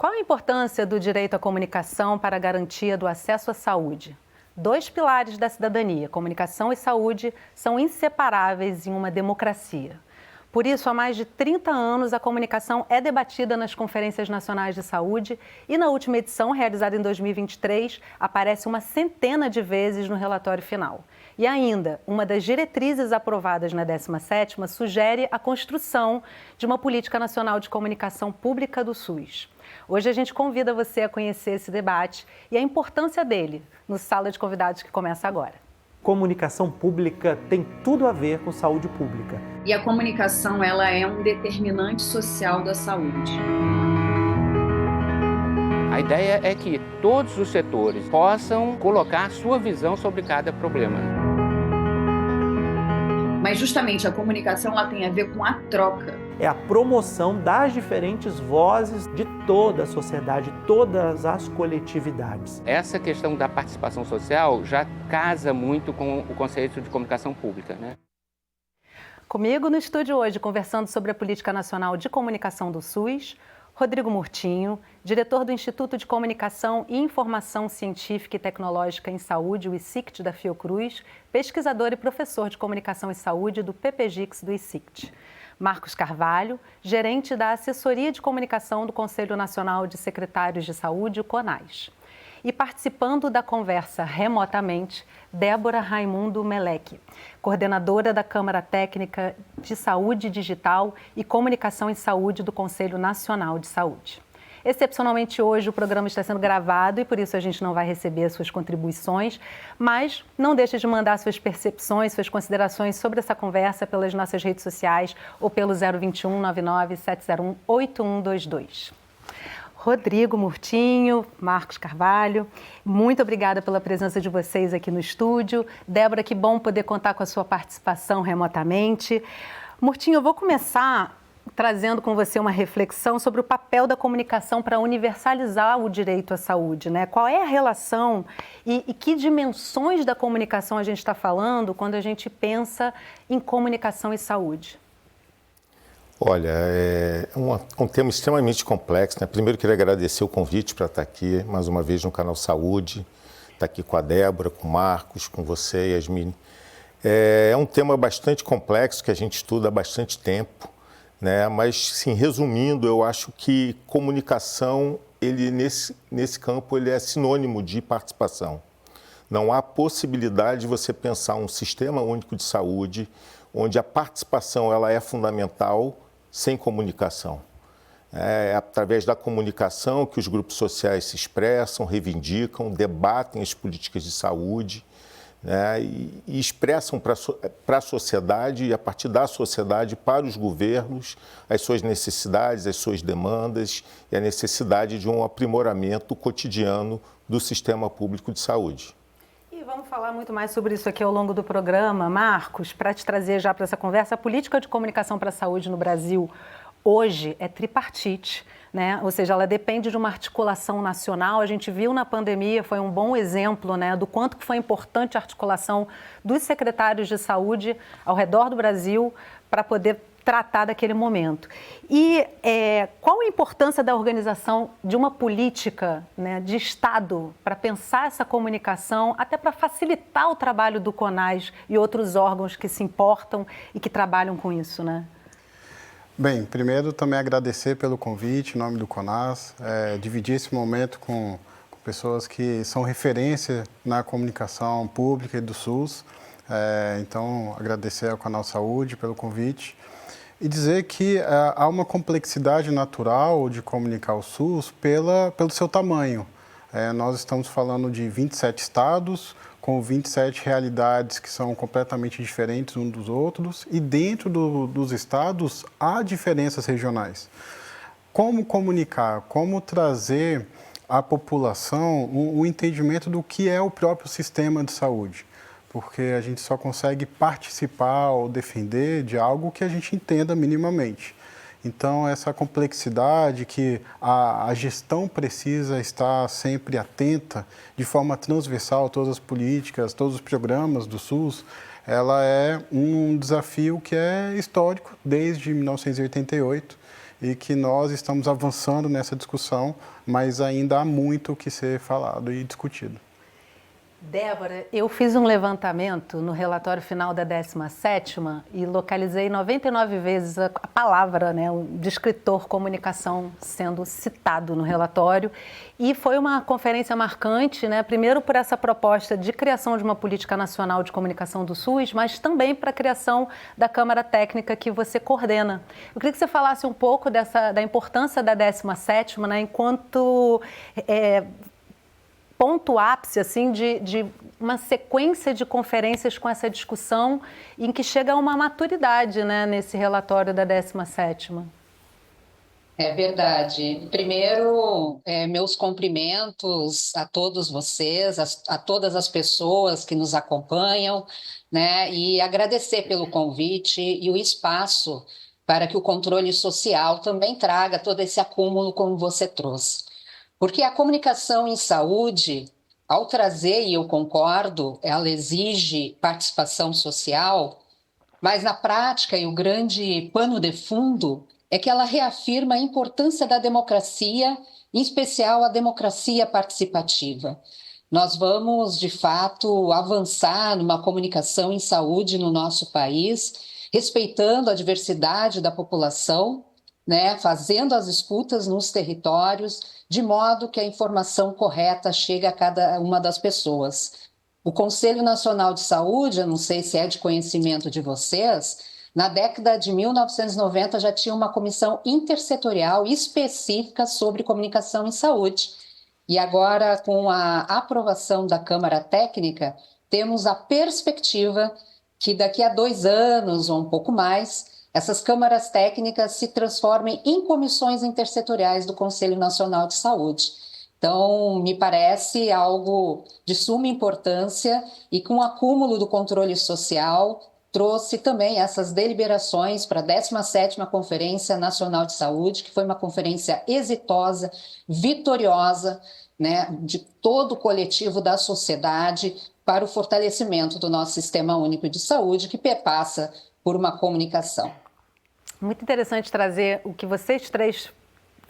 Qual a importância do direito à comunicação para a garantia do acesso à saúde? Dois pilares da cidadania, comunicação e saúde, são inseparáveis em uma democracia. Por isso, há mais de 30 anos, a comunicação é debatida nas conferências nacionais de saúde e na última edição, realizada em 2023, aparece uma centena de vezes no relatório final. E ainda, uma das diretrizes aprovadas na 17ª sugere a construção de uma política nacional de comunicação pública do SUS. Hoje a gente convida você a conhecer esse debate e a importância dele no Sala de Convidados que começa agora. Comunicação pública tem tudo a ver com saúde pública. E a comunicação, ela é um determinante social da saúde. A ideia é que todos os setores possam colocar sua visão sobre cada problema. Mas justamente a comunicação, ela tem a ver com a troca. É a promoção das diferentes vozes de toda a sociedade, todas as coletividades. Essa questão da participação social já casa muito com o conceito de comunicação pública, né? Comigo no estúdio hoje, conversando sobre a Política Nacional de Comunicação do SUS, Rodrigo Murtinho, diretor do Instituto de Comunicação e Informação Científica e Tecnológica em Saúde, o ICICT da Fiocruz, pesquisador e professor de Comunicação e Saúde do PPGIX do ICICT. Marcos Carvalho, gerente da Assessoria de Comunicação do Conselho Nacional de Secretários de Saúde, o CONAS. E participando da conversa remotamente, Débora Raimundo Meleque, coordenadora da Câmara Técnica de Saúde Digital e Comunicação em Saúde do Conselho Nacional de Saúde. Excepcionalmente hoje o programa está sendo gravado e por isso a gente não vai receber as suas contribuições, mas não deixe de mandar suas percepções, suas considerações sobre essa conversa pelas nossas redes sociais ou pelo 021 99 701 8122. Rodrigo Murtinho, Marcos Carvalho, muito obrigada pela presença de vocês aqui no estúdio. Débora, que bom poder contar com a sua participação remotamente. Murtinho, eu vou começar trazendo com você uma reflexão sobre o papel da comunicação para universalizar o direito à saúde, né? Qual é a relação e que dimensões da comunicação a gente está falando quando a gente pensa em comunicação e saúde? Olha, é um tema extremamente complexo, né? Primeiro, queria agradecer o convite para estar aqui, mais uma vez, no canal Saúde, estar aqui com a Débora, com o Marcos, com você, Yasmine. É um tema bastante complexo, que a gente estuda há bastante tempo, né? Mas, sim, resumindo, eu acho que comunicação, ele, nesse campo, ele é sinônimo de participação. Não há possibilidade de você pensar um sistema único de saúde, onde a participação ela é fundamental, sem comunicação. É através da comunicação que os grupos sociais se expressam, reivindicam, debatem as políticas de saúde, né, e expressam para a sociedade e, a partir da sociedade, para os governos, as suas necessidades, as suas demandas e a necessidade de um aprimoramento cotidiano do sistema público de saúde. E vamos falar muito mais sobre isso aqui ao longo do programa. Marcos, para te trazer já para essa conversa, a política de comunicação para a saúde no Brasil hoje é tripartite, né? Ou seja, ela depende de uma articulação nacional. A gente viu na pandemia, foi um bom exemplo, né, do quanto que foi importante a articulação dos secretários de saúde ao redor do Brasil para poder tratar daquele momento. E qual a importância da organização de uma política, né, de Estado para pensar essa comunicação, até para facilitar o trabalho do CONAS e outros órgãos que se importam e que trabalham com isso, né? Bem, primeiro também agradecer pelo convite em nome do CONAS, dividir esse momento com pessoas que são referência na comunicação pública e do SUS. Então, agradecer ao Canal Saúde pelo convite. E dizer que há uma complexidade natural de comunicar o SUS pelo seu tamanho. Nós estamos falando de 27 estados, com 27 realidades que são completamente diferentes uns dos outros, e dentro dos estados há diferenças regionais. Como comunicar, como trazer à população o entendimento do que é o próprio sistema de saúde? Porque a gente só consegue participar ou defender de algo que a gente entenda minimamente. Então, essa complexidade que a gestão precisa estar sempre atenta, de forma transversal, a todas as políticas, todos os programas do SUS, ela é um desafio que é histórico desde 1988. e que nós estamos avançando nessa discussão, mas ainda há muito o que ser falado e discutido. Débora, eu fiz um levantamento no relatório final da 17ª e localizei 99 vezes a palavra, né, de escritor comunicação sendo citado no relatório, e foi uma conferência marcante, né, primeiro por essa proposta de criação de uma política nacional de comunicação do SUS, mas também para a criação da Câmara Técnica que você coordena. Eu queria que você falasse um pouco da importância da 17ª, né, enquanto ponto ápice assim, de uma sequência de conferências com essa discussão em que chega a uma maturidade, né, nesse relatório da 17ª. É verdade. Primeiro, meus cumprimentos a todos vocês, a todas as pessoas que nos acompanham, né, e agradecer pelo convite e o espaço para que o controle social também traga todo esse acúmulo como você trouxe. Porque a comunicação em saúde, ao trazer, e eu concordo, ela exige participação social, mas na prática, e o grande pano de fundo, é que ela reafirma a importância da democracia, em especial a democracia participativa. Nós vamos, de fato, avançar numa comunicação em saúde no nosso país, respeitando a diversidade da população, né, fazendo as escutas nos territórios, de modo que a informação correta chegue a cada uma das pessoas. O Conselho Nacional de Saúde, eu não sei se é de conhecimento de vocês, na década de 1990 já tinha uma comissão intersetorial específica sobre comunicação em saúde. E agora, com a aprovação da Câmara Técnica, temos a perspectiva que daqui a 2 anos ou um pouco mais, essas câmaras técnicas se transformem em comissões intersetoriais do Conselho Nacional de Saúde. Então, me parece algo de suma importância e com o acúmulo do controle social, trouxe também essas deliberações para a 17ª Conferência Nacional de Saúde, que foi uma conferência exitosa, vitoriosa, né, de todo o coletivo da sociedade para o fortalecimento do nosso Sistema Único de Saúde, que perpassa por uma comunicação. Muito interessante trazer o que vocês três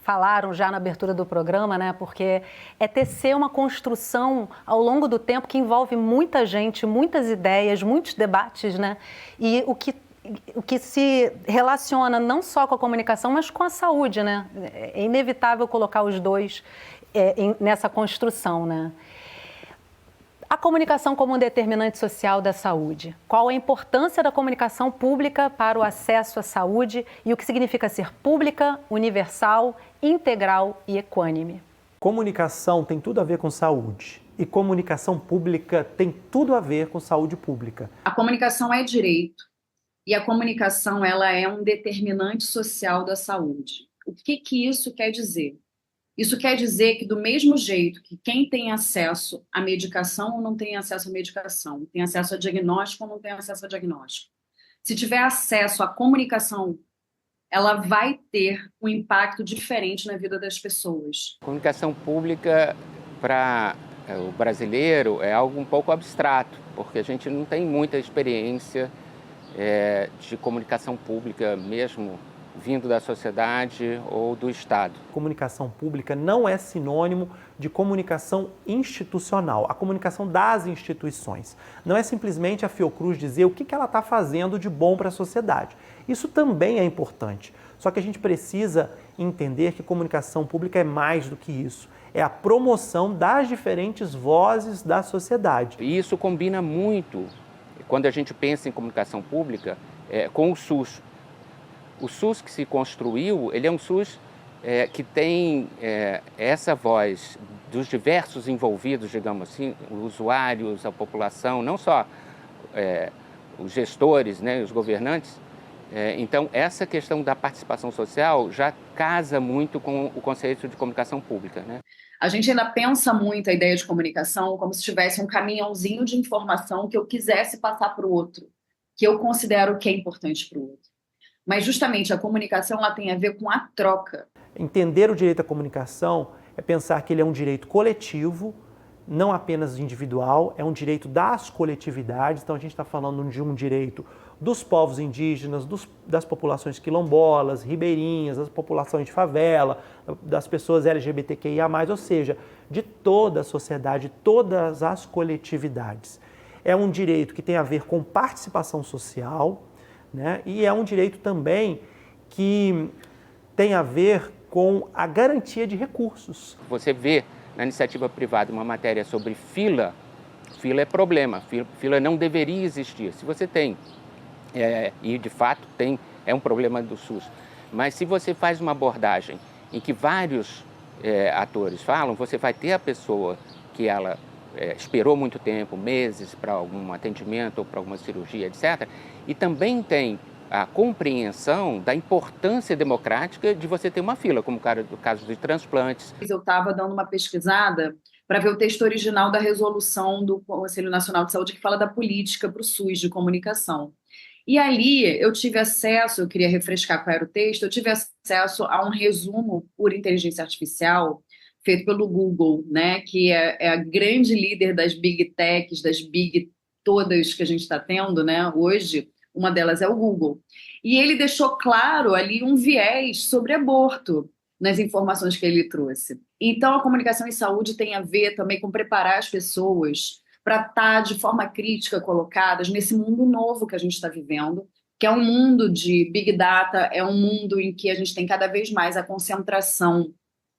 falaram já na abertura do programa, né? Porque é tecer uma construção ao longo do tempo que envolve muita gente, muitas ideias, muitos debates, né? E o que se relaciona não só com a comunicação, mas com a saúde, né? É inevitável colocar os dois nessa construção, né? A comunicação como um determinante social da saúde. Qual a importância da comunicação pública para o acesso à saúde e o que significa ser pública, universal, integral e equânime? Comunicação tem tudo a ver com saúde e comunicação pública tem tudo a ver com saúde pública. A comunicação é direito e a comunicação ela é um determinante social da saúde. O que isso quer dizer? Isso quer dizer que do mesmo jeito que quem tem acesso à medicação ou não tem acesso à medicação, tem acesso a diagnóstico ou não tem acesso a diagnóstico, se tiver acesso à comunicação, ela vai ter um impacto diferente na vida das pessoas. Comunicação pública para o brasileiro é algo um pouco abstrato, porque a gente não tem muita experiência de comunicação pública mesmo, vindo da sociedade ou do Estado. Comunicação pública não é sinônimo de comunicação institucional, a comunicação das instituições. Não é simplesmente a Fiocruz dizer o que ela está fazendo de bom para a sociedade. Isso também é importante, só que a gente precisa entender que comunicação pública é mais do que isso. É a promoção das diferentes vozes da sociedade. E isso combina muito, quando a gente pensa em comunicação pública, com o SUS. O SUS que se construiu, ele é um SUS que tem essa voz dos diversos envolvidos, digamos assim, os usuários, a população, não só os gestores, né, os governantes. Então, essa questão da participação social já casa muito com o conceito de comunicação pública, né? A gente ainda pensa muito a ideia de comunicação como se tivesse um caminhãozinho de informação que eu quisesse passar para o outro, que eu considero que é importante para o outro. Mas justamente a comunicação ela tem a ver com a troca. Entender o direito à comunicação é pensar que ele é um direito coletivo, não apenas individual, é um direito das coletividades. Então a gente está falando de um direito dos povos indígenas, das populações quilombolas, ribeirinhas, das populações de favela, das pessoas LGBTQIA+, ou seja, de toda a sociedade, todas as coletividades. É um direito que tem a ver com participação social, né? E é um direito também que tem a ver com a garantia de recursos. Você vê na iniciativa privada uma matéria sobre fila é problema, fila não deveria existir. Se você tem, e de fato tem, é um problema do SUS, mas se você faz uma abordagem em que vários atores falam, você vai ter a pessoa que ela esperou muito tempo, meses, para algum atendimento ou para alguma cirurgia, etc. E também tem a compreensão da importância democrática de você ter uma fila, como o caso de transplantes. Eu estava dando uma pesquisada para ver o texto original da resolução do Conselho Nacional de Saúde que fala da política para o SUS de comunicação. E ali eu tive acesso, eu queria refrescar qual era o texto, eu tive acesso a um resumo por inteligência artificial feito pelo Google, né, que é a grande líder das big techs, das big todas que a gente está tendo, né, hoje. Uma delas é o Google. E ele deixou claro ali um viés sobre aborto nas informações que ele trouxe. Então, a comunicação em saúde tem a ver também com preparar as pessoas para estar de forma crítica colocadas nesse mundo novo que a gente está vivendo, que é um mundo de Big Data, é um mundo em que a gente tem cada vez mais a concentração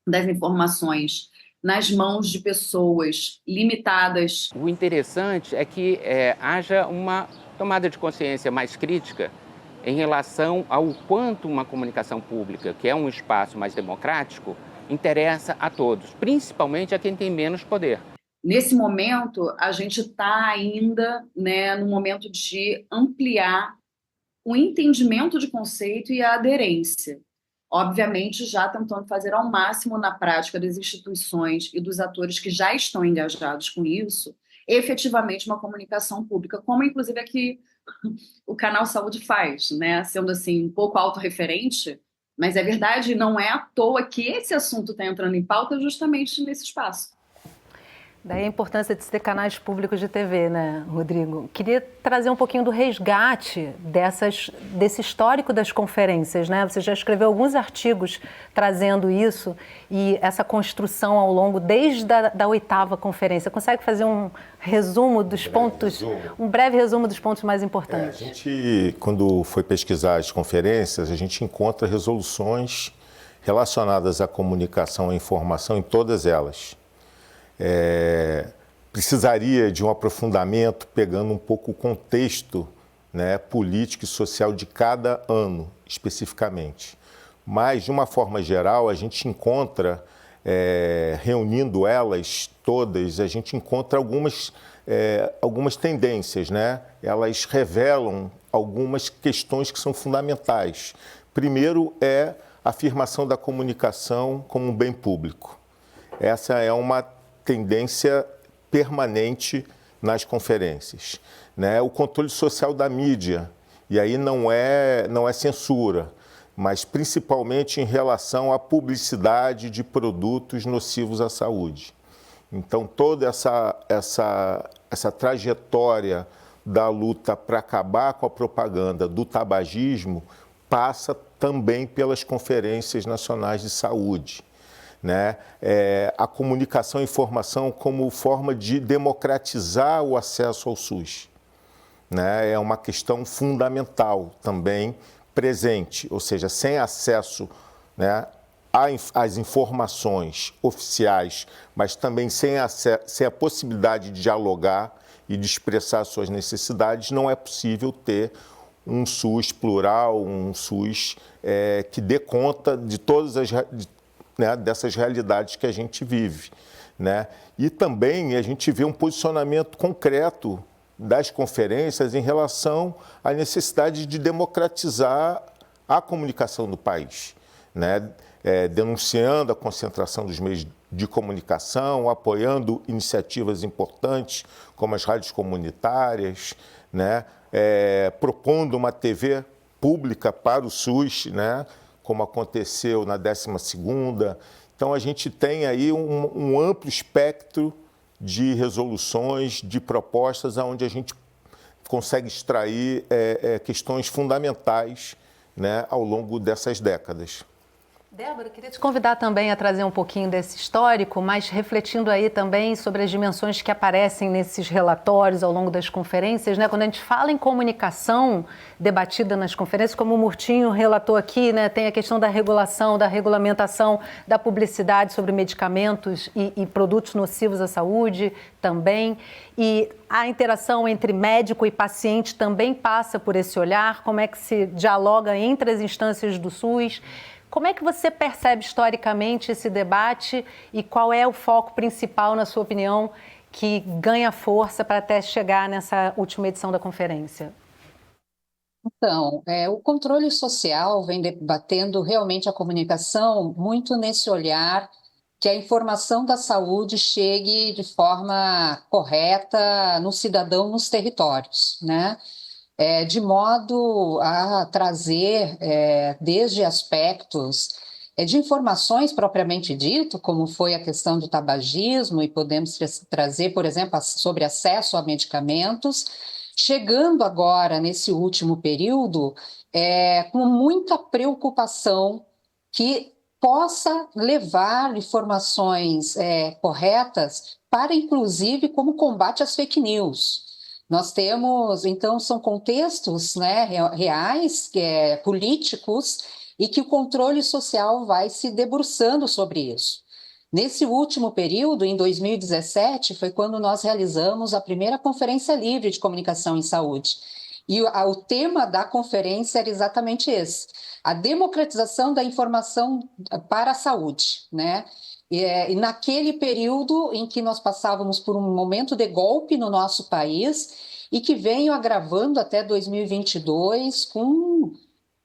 das informações nas mãos de pessoas limitadas. O interessante é que haja uma tomada de consciência mais crítica em relação ao quanto uma comunicação pública, que é um espaço mais democrático, interessa a todos, principalmente a quem tem menos poder. Nesse momento, a gente está ainda, né, no momento de ampliar o entendimento de conceito e a aderência. Obviamente, já tentando fazer ao máximo na prática das instituições e dos atores que já estão engajados com isso, efetivamente uma comunicação pública, como inclusive aqui o Canal Saúde faz, né? Sendo assim um pouco autorreferente, mas é verdade, não é à toa que esse assunto está entrando em pauta justamente nesse espaço. Daí a importância de ter canais públicos de TV, né, Rodrigo? Queria trazer um pouquinho do resgate desse histórico das conferências, né? Você já escreveu alguns artigos trazendo isso e essa construção ao longo, desde da 8ª conferência. Consegue fazer um resumo dos pontos, um breve resumo dos pontos mais importantes? A gente, quando foi pesquisar as conferências, a gente encontra resoluções relacionadas à comunicação e informação em todas elas. Precisaria de um aprofundamento pegando um pouco o contexto, né, político e social de cada ano, especificamente. Mas, de uma forma geral, a gente encontra, reunindo elas todas, a gente encontra algumas tendências, né? Elas revelam algumas questões que são fundamentais. Primeiro é a afirmação da comunicação como um bem público. Essa é uma tendência permanente nas conferências, né? O controle social da mídia, e aí não é censura, mas principalmente em relação à publicidade de produtos nocivos à saúde. Então, toda essa trajetória da luta para acabar com a propaganda do tabagismo passa também pelas conferências nacionais de saúde. Né? A comunicação e informação como forma de democratizar o acesso ao SUS. Né? É uma questão fundamental também presente, ou seja, sem acesso, né, às informações oficiais, mas também sem a possibilidade de dialogar e de expressar suas necessidades, não é possível ter um SUS plural, um SUS que dê conta de todas as dessas realidades que a gente vive, né? E também a gente vê um posicionamento concreto das conferências em relação à necessidade de democratizar a comunicação do país, né? Denunciando a concentração dos meios de comunicação, apoiando iniciativas importantes como as rádios comunitárias, né? Propondo uma TV pública para o SUS, né? Como aconteceu na 12ª. Então, a gente tem aí um amplo espectro de resoluções, de propostas, onde a gente consegue extrair questões fundamentais, né, ao longo dessas décadas. Débora, eu queria te convidar também a trazer um pouquinho desse histórico, mas refletindo aí também sobre as dimensões que aparecem nesses relatórios ao longo das conferências, né? Quando a gente fala em comunicação debatida nas conferências, como o Murtinho relatou aqui, né? Tem a questão da regulação, da regulamentação, da publicidade sobre medicamentos e produtos nocivos à saúde também. E a interação entre médico e paciente também passa por esse olhar, como é que se dialoga entre as instâncias do SUS. Como é que você percebe historicamente esse debate e qual é o foco principal, na sua opinião, que ganha força para até chegar nessa última edição da conferência? Então, o controle social vem debatendo realmente a comunicação muito nesse olhar que a informação da saúde chegue de forma correta no cidadão nos territórios, né? De modo a trazer desde aspectos de informações propriamente dito, como foi a questão do tabagismo, e podemos trazer, por exemplo, sobre acesso a medicamentos, chegando agora, nesse último período, com muita preocupação que possa levar informações corretas para, inclusive, como combate às fake news. Nós temos, então, são contextos, né, reais, políticos, e que o controle social vai se debruçando sobre isso. Nesse último período, em 2017, foi quando nós realizamos a primeira Conferência Livre de Comunicação em Saúde. E o tema da conferência era exatamente esse: a democratização da informação para a saúde, né? E naquele período em que nós passávamos por um momento de golpe no nosso país e que veio agravando até 2022 com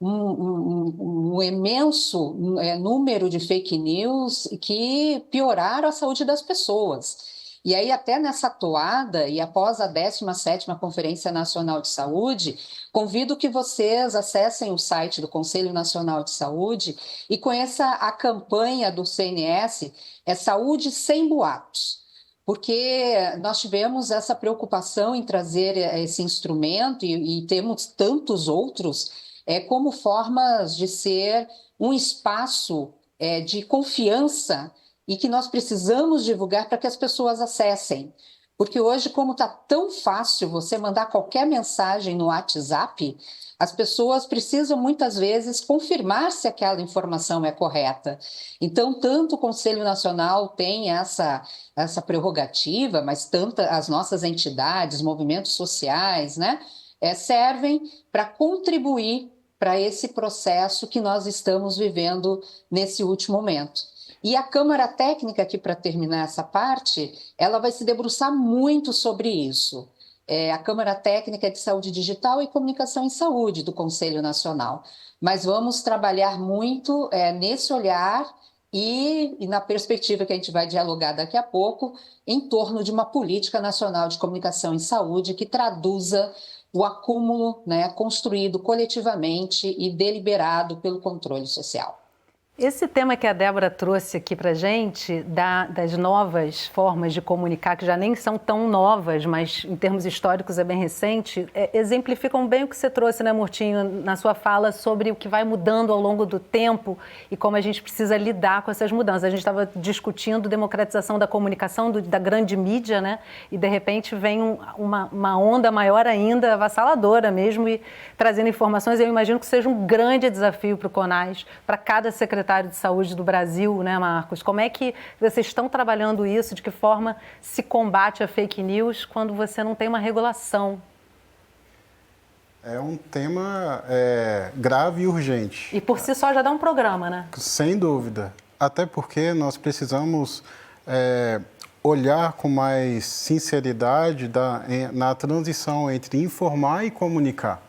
um imenso número de fake news que pioraram a saúde das pessoas. E aí, até nessa toada, e após a 17ª Conferência Nacional de Saúde, convido que vocês acessem o site do Conselho Nacional de Saúde e conheçam a campanha do CNS, Saúde Sem Boatos, porque nós tivemos essa preocupação em trazer esse instrumento e temos tantos outros como formas de ser um espaço de confiança e que nós precisamos divulgar para que as pessoas acessem. Porque hoje, como está tão fácil você mandar qualquer mensagem no WhatsApp, as pessoas precisam muitas vezes confirmar se aquela informação é correta. Então, tanto o Conselho Nacional tem essa prerrogativa, mas tanto as nossas entidades, movimentos sociais, né, servem para contribuir para esse processo que nós estamos vivendo nesse último momento. E a Câmara Técnica, aqui para terminar essa parte, ela vai se debruçar muito sobre isso. A Câmara Técnica de Saúde Digital e Comunicação em Saúde do Conselho Nacional. Mas vamos trabalhar muito nesse olhar e na perspectiva que a gente vai dialogar daqui a pouco, em torno de uma política nacional de comunicação em saúde que traduza o acúmulo, né, construído coletivamente e deliberado pelo controle social. Esse tema que a Débora trouxe aqui para a gente, das novas formas de comunicar, que já nem são tão novas, mas em termos históricos é bem recente, exemplificam bem o que você trouxe, né, Murtinho, na sua fala sobre o que vai mudando ao longo do tempo e como a gente precisa lidar com essas mudanças. A gente estava discutindo democratização da comunicação, da grande mídia, né, e de repente vem uma onda maior ainda, avassaladora mesmo, e trazendo informações. Eu imagino que seja um grande desafio para o CONAS, para cada secretário de Saúde do Brasil, né, Marcos? Como é que vocês estão trabalhando isso? De que forma se combate a fake news quando você não tem uma regulação? É um tema grave e urgente. E por si só já dá um programa, né? Sem dúvida. Até porque nós precisamos olhar com mais sinceridade na transição entre informar e comunicar.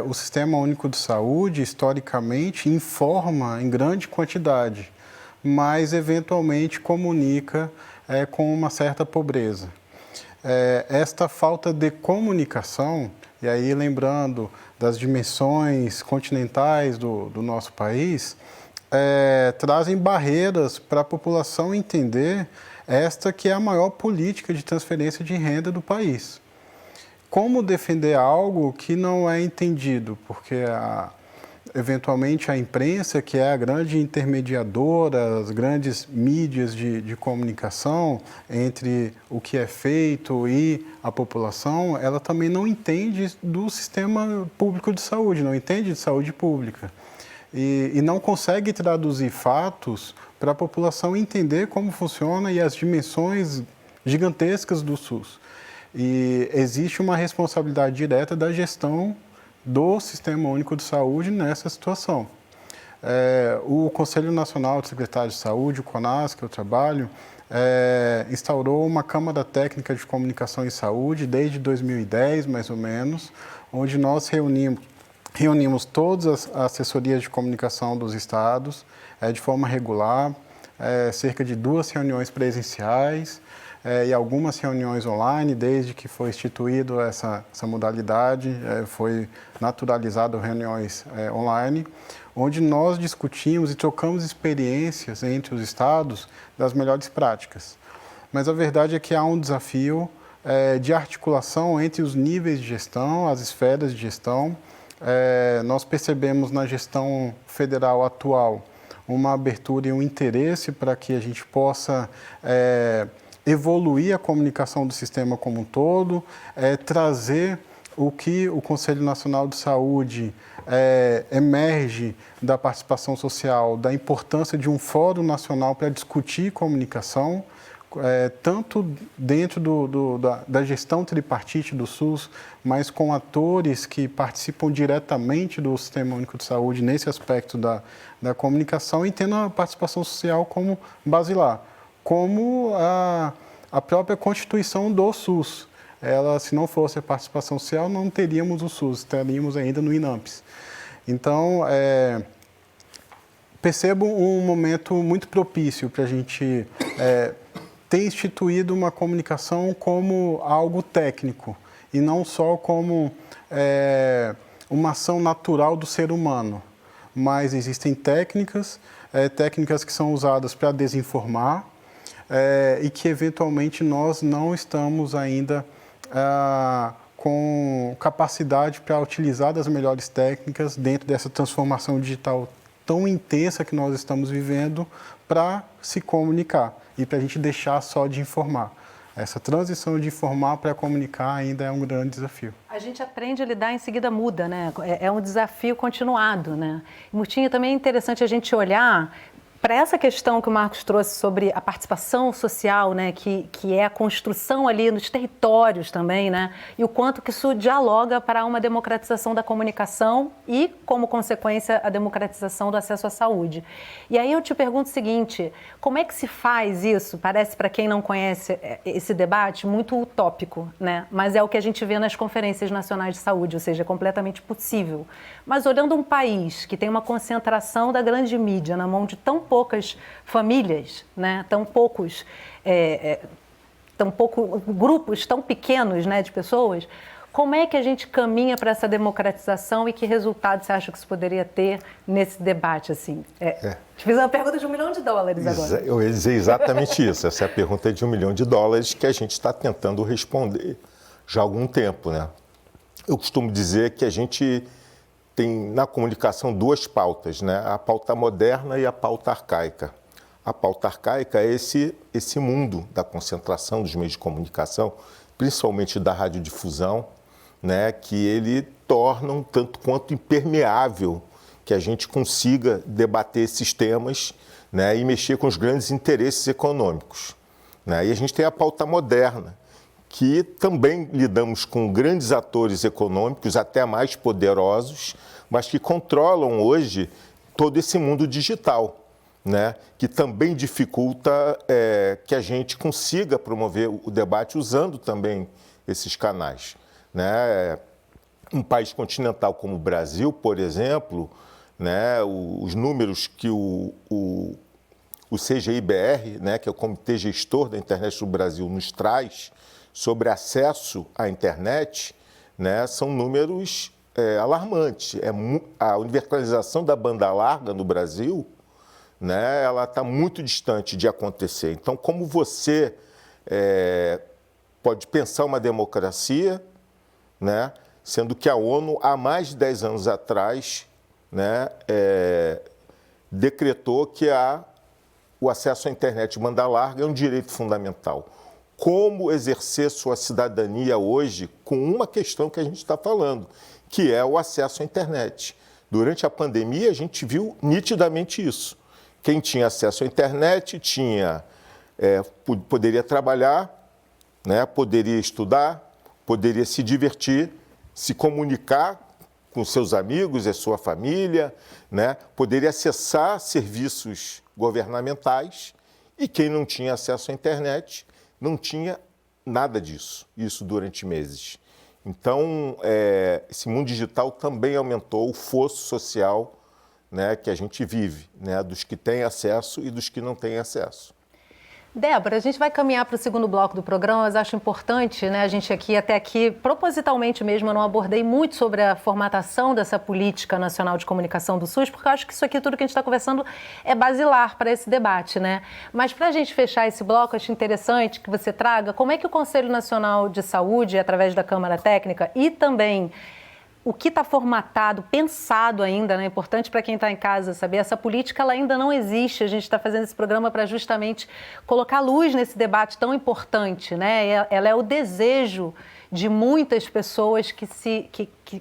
O Sistema Único de Saúde, historicamente, informa em grande quantidade, mas, eventualmente, comunica com uma certa pobreza. Esta falta de comunicação, e aí lembrando das dimensões continentais do nosso país, trazem barreiras para a população entender esta que é a maior política de transferência de renda do país. como defender algo que não é entendido, porque eventualmente a imprensa, que é a grande intermediadora, as grandes mídias de comunicação entre o que é feito e a população, ela também não entende do sistema público de saúde, não entende de saúde pública. E não consegue traduzir fatos para a população entender como funciona e as dimensões gigantescas do SUS. E existe uma responsabilidade direta da gestão do Sistema Único de Saúde nessa situação. O Conselho Nacional de Secretários de Saúde, o CONAS, que eu trabalho, instaurou uma Câmara Técnica de Comunicação em Saúde desde 2010, mais ou menos, onde nós reunimos todas as assessorias de comunicação dos estados de forma regular, cerca de 2 reuniões presenciais e algumas reuniões online, desde que foi instituído essa modalidade, foi naturalizado reuniões online, onde nós discutimos e trocamos experiências entre os estados das melhores práticas. Mas a verdade é que há um desafio de articulação entre os níveis de gestão, as esferas de gestão. Nós percebemos na gestão federal atual uma abertura e um interesse para que a gente possa evoluir a comunicação do sistema como um todo, trazer o que o Conselho Nacional de Saúde emerge da participação social, da importância de um fórum nacional para discutir comunicação, tanto dentro da gestão tripartite do SUS, mas com atores que participam diretamente do Sistema Único de Saúde nesse aspecto da comunicação e tendo a participação social como basilar, como a própria Constituição do SUS. Ela, se não fosse a participação social, não teríamos o SUS, estaríamos ainda no INAMPS. Então, percebo um momento muito propício para a gente ter instituído uma comunicação como algo técnico e não só como uma ação natural do ser humano. Mas existem técnicas que são usadas para desinformar e que, eventualmente, nós não estamos ainda com capacidade para utilizar das melhores técnicas dentro dessa transformação digital tão intensa que nós estamos vivendo para se comunicar e para a gente deixar só de informar. Essa transição de informar para comunicar ainda é um grande desafio. A gente aprende a lidar, em seguida muda, né? É um desafio continuado, né? Murtinho, também é interessante a gente olhar para essa questão que o Marcos trouxe sobre a participação social, né, que é a construção ali nos territórios também, né, e o quanto que isso dialoga para uma democratização da comunicação e, como consequência, a democratização do acesso à saúde. E aí eu te pergunto o seguinte, como é que se faz isso? Parece, para quem não conhece esse debate, muito utópico, né, mas é o que a gente vê nas conferências nacionais de saúde, ou seja, é completamente possível. Mas olhando um país que tem uma concentração da grande mídia na mão de tão poucas famílias, né? Tão poucos grupos tão pequenos, né, de pessoas, como é que a gente caminha para essa democratização e que resultado você acha que isso poderia ter nesse debate? Assim? Te fiz uma pergunta de $1 milhão agora. Eu ia dizer exatamente isso. Essa é a pergunta de $1 milhão que a gente está tentando responder já há algum tempo, né? Eu costumo dizer que a gente tem na comunicação 2 pautas, né? A pauta moderna e a pauta arcaica. A pauta arcaica é esse mundo da concentração dos meios de comunicação, principalmente da radiodifusão, né? Que ele torna um tanto quanto impermeável que a gente consiga debater esses temas, né? E mexer com os grandes interesses econômicos, né? E a gente tem a pauta moderna, que também lidamos com grandes atores econômicos, até mais poderosos, mas que controlam hoje todo esse mundo digital, né? Que também dificulta que a gente consiga promover o debate usando também esses canais, né? Um país continental como o Brasil, por exemplo, né? Os números que o CGIBR, né? Que é o Comitê Gestor da Internet do Brasil, nos traz sobre acesso à internet, né? São números alarmantes. A universalização da banda larga no Brasil, né? Ela está muito distante de acontecer. Então, como você pode pensar uma democracia, né? Sendo que a ONU, há mais de 10 anos atrás, né, decretou que o acesso à internet de banda larga é um direito fundamental. Como exercer sua cidadania hoje com uma questão que a gente está falando, que é o acesso à internet. Durante a pandemia, a gente viu nitidamente isso. Quem tinha acesso à internet poderia trabalhar, né, poderia estudar, poderia se divertir, se comunicar com seus amigos e sua família, né, poderia acessar serviços governamentais, e quem não tinha acesso à internet não tinha nada disso, isso durante meses. Então, esse mundo digital também aumentou o fosso social, né, que a gente vive, né, dos que têm acesso e dos que não têm acesso. Débora, a gente vai caminhar para o segundo bloco do programa, mas acho importante, né, a gente até aqui, propositalmente mesmo, eu não abordei muito sobre a formatação dessa política nacional de comunicação do SUS, porque eu acho que isso aqui, tudo que a gente está conversando, é basilar para esse debate, né? Mas para a gente fechar esse bloco, acho interessante que você traga como é que o Conselho Nacional de Saúde, através da Câmara Técnica, e também o que está formatado, pensado ainda, né? É importante para quem está em casa saber, essa política ela ainda não existe. A gente está fazendo esse programa para justamente colocar luz nesse debate tão importante, né? Ela é o desejo de muitas pessoas que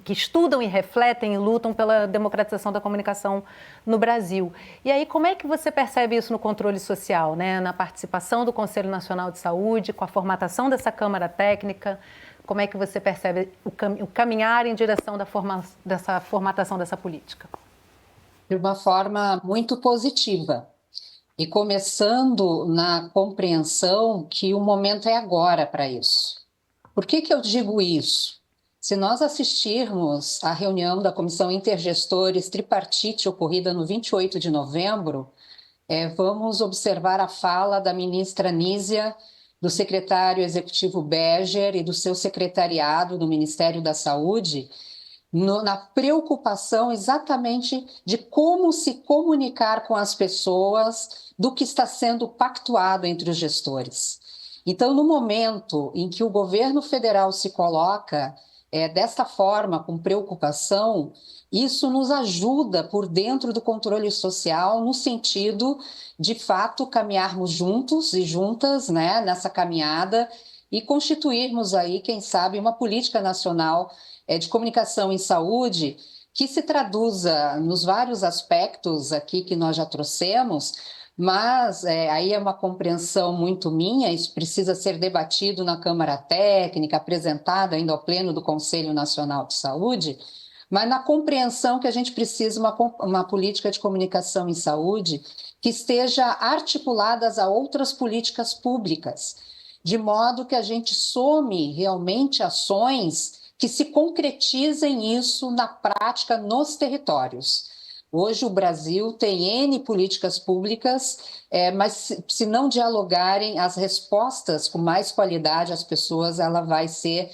estudam e refletem e lutam pela democratização da comunicação no Brasil. E aí, como é que você percebe isso no controle social, né? Na participação do Conselho Nacional de Saúde, com a formatação dessa Câmara Técnica? Como é que você percebe o caminhar em direção dessa formatação dessa política? De uma forma muito positiva. E começando na compreensão que o momento é agora para isso. Por que eu digo isso? Se nós assistirmos à reunião da Comissão Intergestores Tripartite ocorrida no 28 de novembro, vamos observar a fala da ministra Nízia, do secretário executivo Beger e do seu secretariado do Ministério da Saúde, na preocupação exatamente de como se comunicar com as pessoas do que está sendo pactuado entre os gestores. Então, no momento em que o governo federal se coloca desta forma, com preocupação, isso nos ajuda por dentro do controle social, no sentido, de fato, caminharmos juntos e juntas, né, nessa caminhada e constituirmos aí, quem sabe, uma política nacional de comunicação em saúde que se traduza nos vários aspectos aqui que nós já trouxemos, mas aí é uma compreensão muito minha, isso precisa ser debatido na Câmara Técnica, apresentado ainda ao Pleno do Conselho Nacional de Saúde, mas na compreensão que a gente precisa uma política de comunicação em saúde que esteja articulada a outras políticas públicas, de modo que a gente some realmente ações que se concretizem isso na prática nos territórios. Hoje o Brasil tem N políticas públicas, mas se não dialogarem as respostas com mais qualidade às pessoas, ela vai ser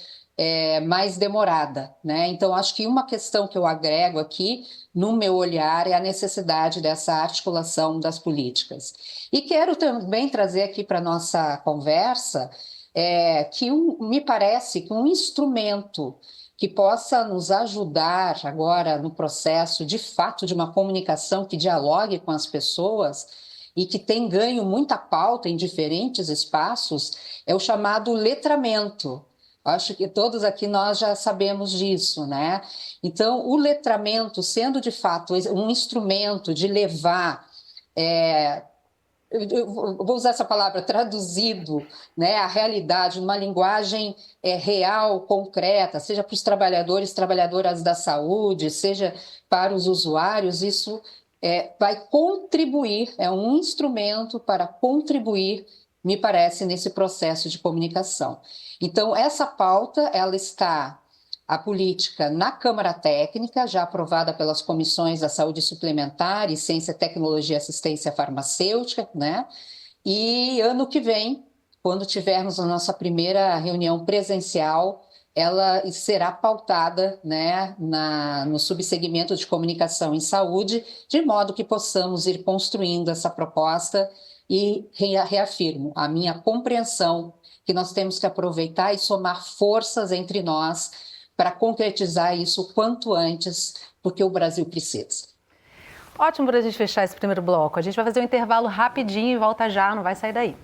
mais demorada, né? Então, acho que uma questão que eu agrego aqui, no meu olhar, é a necessidade dessa articulação das políticas. E quero também trazer aqui para a nossa conversa que me parece que um instrumento que possa nos ajudar agora no processo, de fato, de uma comunicação que dialogue com as pessoas e que tem ganho muita pauta em diferentes espaços, é o chamado letramento. Acho que todos aqui nós já sabemos disso, né? Então, o letramento, sendo de fato um instrumento de levar, eu vou usar essa palavra, traduzido, né, a realidade, numa linguagem real, concreta, seja para os trabalhadores, trabalhadoras da saúde, seja para os usuários, isso vai contribuir, é um instrumento para contribuir, me parece, nesse processo de comunicação. Então, essa pauta, ela está, a política, na Câmara Técnica, já aprovada pelas comissões da Saúde Suplementar e Ciência, Tecnologia e Assistência Farmacêutica, né? E ano que vem, quando tivermos a nossa primeira reunião presencial, ela será pautada, né, no subsegmento de comunicação em saúde, de modo que possamos ir construindo essa proposta e reafirmo a minha compreensão que nós temos que aproveitar e somar forças entre nós para concretizar isso o quanto antes, porque o Brasil precisa. Ótimo para a gente fechar esse primeiro bloco. A gente vai fazer um intervalo rapidinho e volta já, não vai sair daí.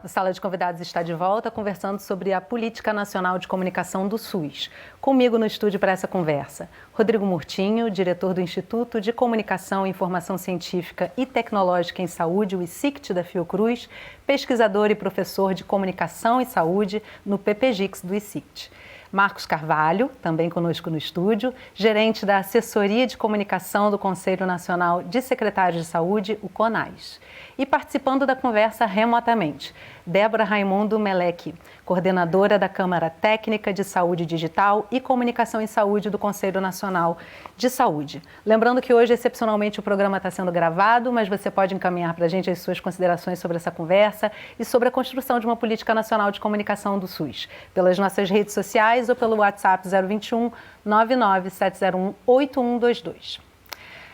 A Sala de Convidados está de volta conversando sobre a Política Nacional de Comunicação do SUS. Comigo no estúdio para essa conversa, Rodrigo Murtinho, diretor do Instituto de Comunicação, Informação Científica e Tecnológica em Saúde, o ICICT da Fiocruz, pesquisador e professor de Comunicação e Saúde no PPGIX do ICICT. Marcos Carvalho, também conosco no estúdio, gerente da Assessoria de Comunicação do Conselho Nacional de Secretários de Saúde, o CONAS. E participando da conversa remotamente, Débora Raimundo Meleque, coordenadora da Câmara Técnica de Saúde Digital e Comunicação em Saúde do Conselho Nacional de Saúde. Lembrando que hoje, excepcionalmente, o programa está sendo gravado, mas você pode encaminhar para a gente as suas considerações sobre essa conversa e sobre a construção de uma política nacional de comunicação do SUS, pelas nossas redes sociais ou pelo WhatsApp 021 99701 8122.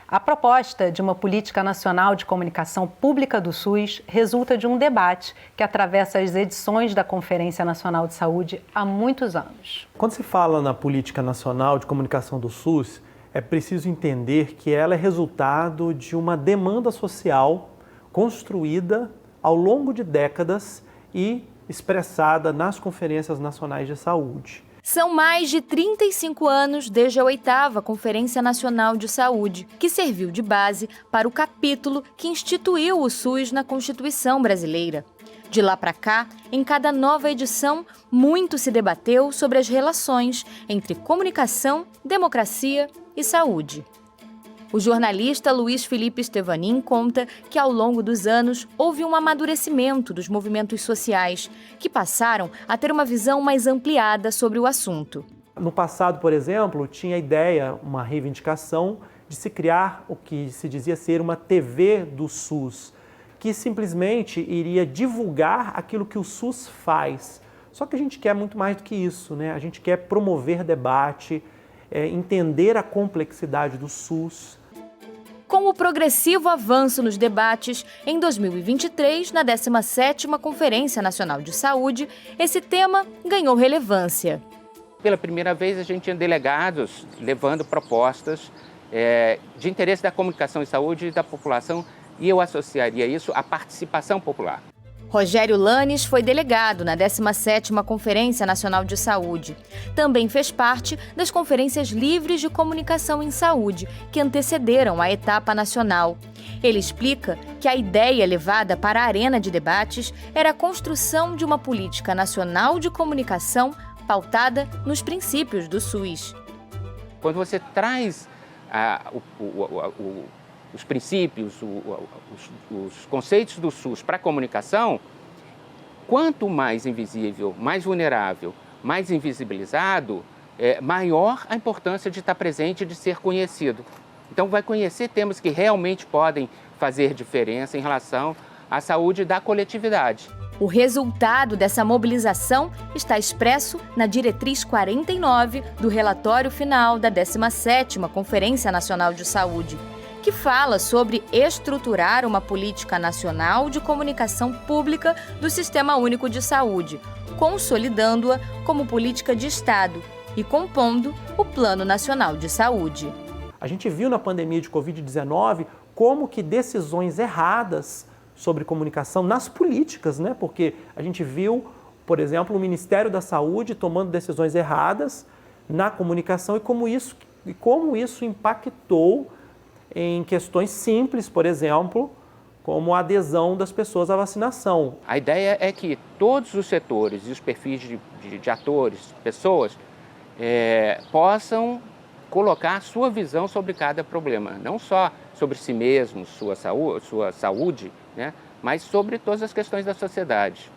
A proposta de uma política nacional de comunicação pública do SUS resulta de um debate que atravessa as edições da Conferência Nacional de Saúde há muitos anos. Quando se fala na política nacional de comunicação do SUS, é preciso entender que ela é resultado de uma demanda social construída ao longo de décadas e expressada nas conferências nacionais de saúde. São mais de 35 anos desde a 8ª Conferência Nacional de Saúde, que serviu de base para o capítulo que instituiu o SUS na Constituição brasileira. De lá para cá, em cada nova edição, muito se debateu sobre as relações entre comunicação, democracia e saúde. O jornalista Luiz Felipe Stevanin conta que, ao longo dos anos, houve um amadurecimento dos movimentos sociais, que passaram a ter uma visão mais ampliada sobre o assunto. No passado, por exemplo, tinha a ideia, uma reivindicação, de se criar o que se dizia ser uma TV do SUS, que simplesmente iria divulgar aquilo que o SUS faz. Só que a gente quer muito mais do que isso, né? A gente quer promover debate, entender a complexidade do SUS. Com o progressivo avanço nos debates, em 2023, na 17ª Conferência Nacional de Saúde, esse tema ganhou relevância. Pela primeira vez, a gente tinha delegados levando propostas de interesse da comunicação e saúde da população, e eu associaria isso à participação popular. Rogério Lanes foi delegado na 17ª Conferência Nacional de Saúde. Também fez parte das conferências livres de comunicação em saúde, que antecederam a etapa nacional. Ele explica que a ideia levada para a arena de debates era a construção de uma política nacional de comunicação pautada nos princípios do SUS. Quando você traz os princípios, os conceitos do SUS para a comunicação, quanto mais invisível, mais vulnerável, mais invisibilizado, maior a importância de estar presente e de ser conhecido. Então vai conhecer temas que realmente podem fazer diferença em relação à saúde da coletividade. O resultado dessa mobilização está expresso na diretriz 49 do relatório final da 17ª Conferência Nacional de Saúde, que fala sobre estruturar uma política nacional de comunicação pública do Sistema Único de Saúde, consolidando-a como política de Estado e compondo o Plano Nacional de Saúde. A gente viu na pandemia de Covid-19 como que decisões erradas sobre comunicação nas políticas, né? Porque a gente viu, por exemplo, o Ministério da Saúde tomando decisões erradas na comunicação e como isso impactou em questões simples, por exemplo, como a adesão das pessoas à vacinação. A ideia é que todos os setores e os perfis de atores, pessoas, possam colocar sua visão sobre cada problema, não só sobre si mesmo, sua saúde, né, mas sobre todas as questões da sociedade.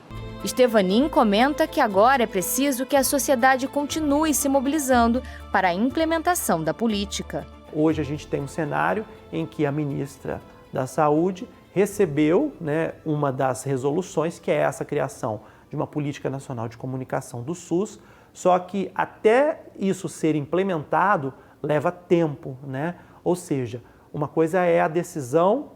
Stevanin comenta que agora é preciso que a sociedade continue se mobilizando para a implementação da política. Hoje a gente tem um cenário em que a ministra da Saúde recebeu, né, uma das resoluções, que é essa criação de uma política nacional de comunicação do SUS, só que até isso ser implementado leva tempo, né? Ou seja, uma coisa é a decisão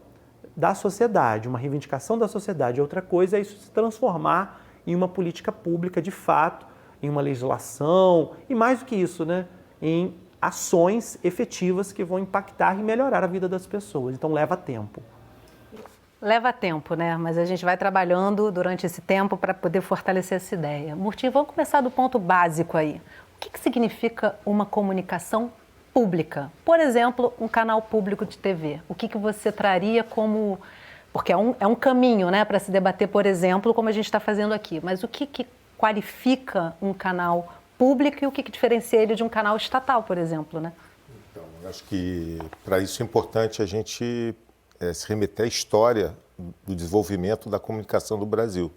da sociedade, uma reivindicação da sociedade, outra coisa é isso se transformar em uma política pública de fato, em uma legislação e mais do que isso, né? Em ações efetivas que vão impactar e melhorar a vida das pessoas. Então leva tempo. Leva tempo, né? Mas a gente vai trabalhando durante esse tempo para poder fortalecer essa ideia. Murtinho, vamos começar do ponto básico aí. O que significa uma comunicação pública? Por exemplo, um canal público de TV. O que você traria como... Porque é um caminho, né, para se debater, por exemplo, como a gente está fazendo aqui. Mas o que qualifica um canal público e o que diferencia ele de um canal estatal, por exemplo, né? Então, eu acho que para isso é importante a gente se remeter à história do desenvolvimento da comunicação do Brasil,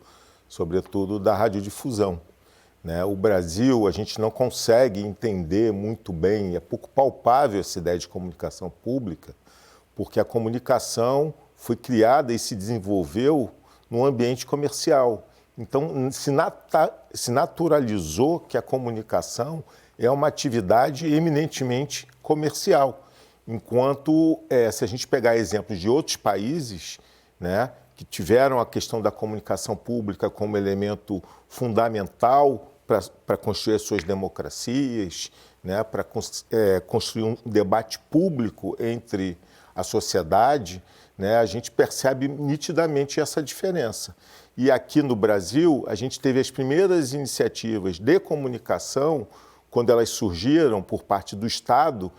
sobretudo da radiodifusão, né? O Brasil, a gente não consegue entender muito bem, é pouco palpável essa ideia de comunicação pública, porque a comunicação foi criada e se desenvolveu num ambiente comercial. Então, se naturalizou que a comunicação é uma atividade eminentemente comercial. Enquanto, se a gente pegar exemplos de outros países, né, que tiveram a questão da comunicação pública como elemento fundamental para construir as suas democracias, né, para construir um debate público entre a sociedade, né, a gente percebe nitidamente essa diferença. E aqui no Brasil, a gente teve as primeiras iniciativas de comunicação, quando elas surgiram por parte do Estado,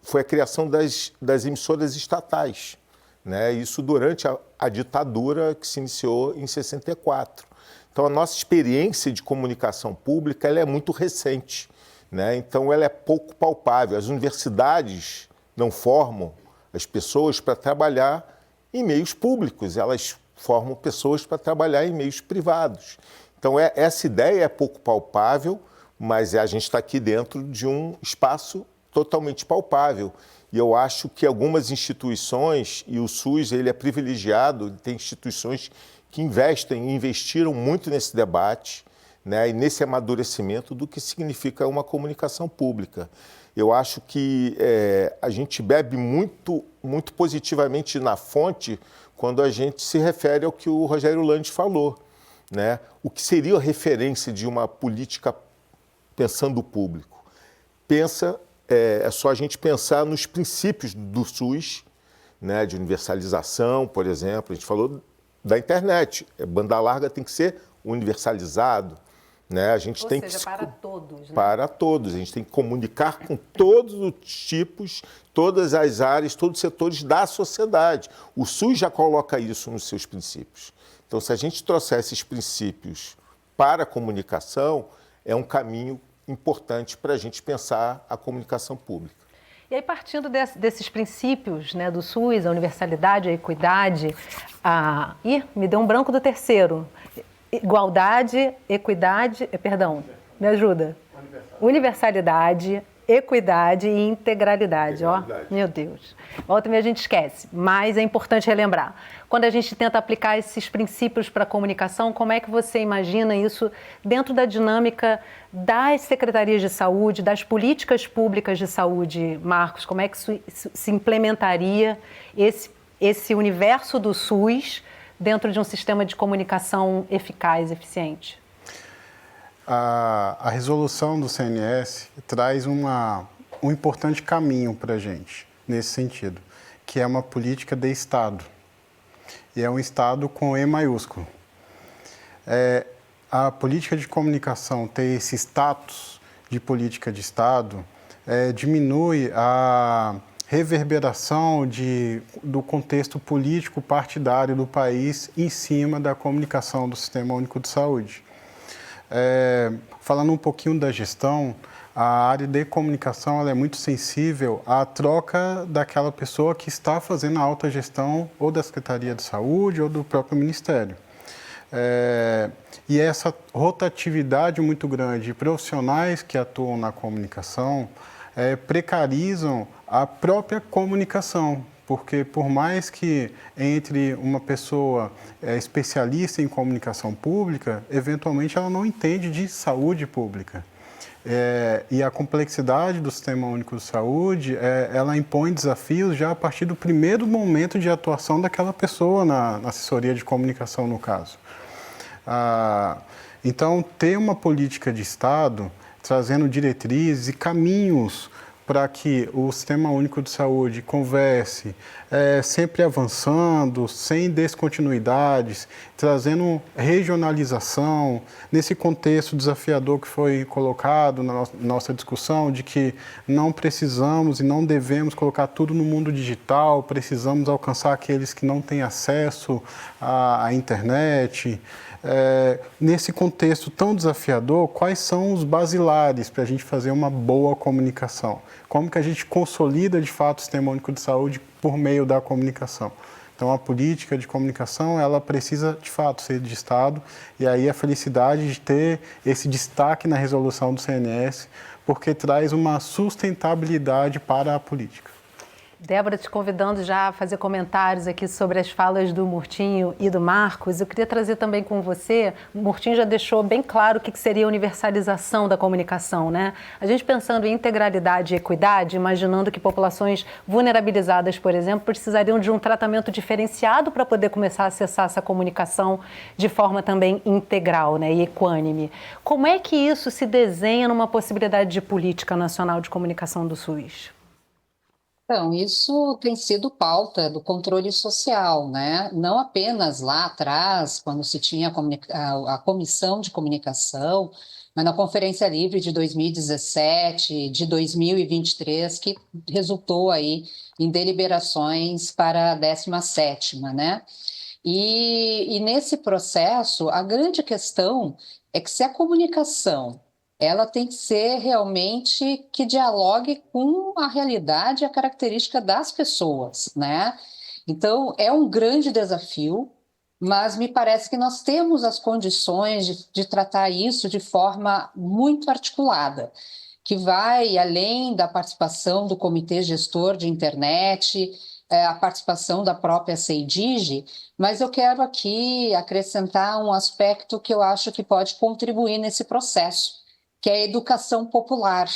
foi a criação das emissoras estatais, né? Isso durante a ditadura que se iniciou em 64. Então, a nossa experiência de comunicação pública ela é muito recente, né? Então, ela é pouco palpável. As universidades não formam as pessoas para trabalhar em meios públicos, elas formam pessoas para trabalhar em meios privados. Então, essa ideia é pouco palpável, mas a gente está aqui dentro de um espaço totalmente palpável. E eu acho que algumas instituições, e o SUS ele é privilegiado, tem instituições que investiram muito nesse debate, né, e nesse amadurecimento do que significa uma comunicação pública. Eu acho que a gente bebe muito, muito positivamente na fonte quando a gente se refere ao que o Rogério Landi falou, né? O que seria a referência de uma política pensando o público? É só a gente pensar nos princípios do SUS, né, de universalização, por exemplo. A gente falou da internet. Banda larga tem que ser universalizado. Né? A gente tem que para todos. Né? Para todos. A gente tem que comunicar com todos os tipos, todas as áreas, todos os setores da sociedade. O SUS já coloca isso nos seus princípios. Então, se a gente trouxer esses princípios para a comunicação, é um caminho importante para a gente pensar a comunicação pública. E aí, partindo desses princípios, né, do SUS, a universalidade, a equidade, me deu um branco do terceiro. Igualdade, equidade, me ajuda. Universalidade, equidade e integralidade. Ó, meu Deus. Volta e meia a gente esquece, mas é importante relembrar. Quando a gente tenta aplicar esses princípios para a comunicação, como é que você imagina isso dentro da dinâmica das secretarias de saúde, das políticas públicas de saúde, Marcos? Como é que isso se implementaria esse universo do SUS dentro de um sistema de comunicação eficaz, eficiente? A resolução do CNS traz um importante caminho para a gente, nesse sentido, que é uma política de Estado. E é um Estado com E maiúsculo. A política de comunicação ter esse status de política de Estado diminui a reverberação do contexto político partidário do país em cima da comunicação do Sistema Único de Saúde. Falando um pouquinho da gestão, a área de comunicação ela é muito sensível à troca daquela pessoa que está fazendo a alta gestão ou da Secretaria de Saúde ou do próprio Ministério. E essa rotatividade muito grande de profissionais que atuam na comunicação precarizam a própria comunicação, porque por mais que entre uma pessoa especialista em comunicação pública, eventualmente ela não entende de saúde pública. E a complexidade do Sistema Único de Saúde, ela impõe desafios já a partir do primeiro momento de atuação daquela pessoa na assessoria de comunicação, no caso. Então, ter uma política de Estado trazendo diretrizes e caminhos para que o Sistema Único de Saúde converse, sempre avançando, sem descontinuidades, trazendo regionalização, nesse contexto desafiador que foi colocado na nossa discussão, de que não precisamos e não devemos colocar tudo no mundo digital, precisamos alcançar aqueles que não têm acesso à internet. Nesse contexto tão desafiador, quais são os basilares para a gente fazer uma boa comunicação? Como que a gente consolida, de fato, o Sistema Único de Saúde por meio da comunicação? Então, a política de comunicação, ela precisa, de fato, ser de Estado, e aí a felicidade de ter esse destaque na resolução do CNS, porque traz uma sustentabilidade para a política. Débora, te convidando já a fazer comentários aqui sobre as falas do Murtinho e do Marcos. Eu queria trazer também com você, o Murtinho já deixou bem claro o que seria a universalização da comunicação, né? A gente pensando em integralidade e equidade, imaginando que populações vulnerabilizadas, por exemplo, precisariam de um tratamento diferenciado para poder começar a acessar essa comunicação de forma também integral, né, e equânime. Como é que isso se desenha numa possibilidade de política nacional de comunicação do SUS? Então, isso tem sido pauta do controle social, né? Não apenas lá atrás, quando se tinha a Comissão de Comunicação, mas na Conferência Livre de 2017, de 2023, que resultou aí em deliberações para a 17ª, né? E nesse processo, a grande questão é que se a comunicação ela tem que ser realmente que dialogue com a realidade e a característica das pessoas, né? Então, é um grande desafio, mas me parece que nós temos as condições de tratar isso de forma muito articulada, que vai além da participação do Comitê Gestor de Internet, a participação da própria CEIDIG, mas eu quero aqui acrescentar um aspecto que eu acho que pode contribuir nesse processo, que é a educação popular.